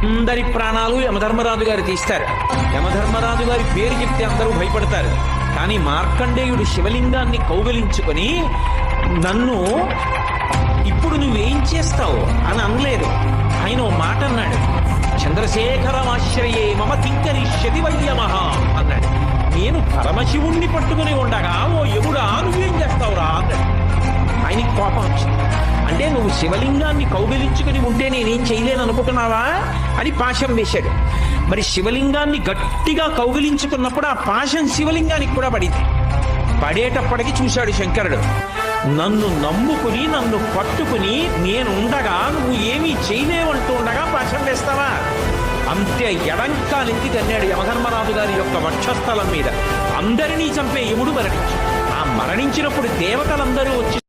అందరి ప్రాణాలు యమధర్మరాజు గారు తీస్తారు. యమధర్మరాజు గారి పేరు చెప్తే అందరూ భయపడతారు. కానీ మార్కండేయుడు శివలింగాన్ని కౌగలించుకొని, నన్ను ఇప్పుడు నువ్వేం చేస్తావు అని అనలేదు. ఆయన ఓ మాట అన్నాడు, చంద్రశేఖరమాశ్రయే మమ కింకరిష్యతి వయ్యమహ అన్నాడు. నేను పరమశివుణ్ణి పట్టుకుని ఉండగా ఓ యముడా నువ్వేం చేస్తావురా అన్నాడు. ఆయనకి కోపం వచ్చింది. అంటే నువ్వు శివలింగాన్ని కౌగిలించుకుని ఉంటే నేనేం చేయలేను అనుకుంటున్నావా అని పాశం వేశాడు. మరి శివలింగాన్ని గట్టిగా కౌగిలించుకున్నప్పుడు ఆ పాశం శివలింగానికి కూడా పడింది. పడేటప్పటికి చూశాడు శంకరుడు, నన్ను నమ్ముకుని నన్ను పట్టుకుని నేనుండగా నువ్వు ఏమీ చేయలేవంటూ ఉండగా పాశం వేస్తావా? అంతే ఎడంకాలింటి తన్నాడు యమధర్మరాజు గారి యొక్క వక్షస్థలం మీద. అందరినీ చంపే యముడు మరణించాడు. ఆ మరణించినప్పుడు దేవతలందరూ వచ్చి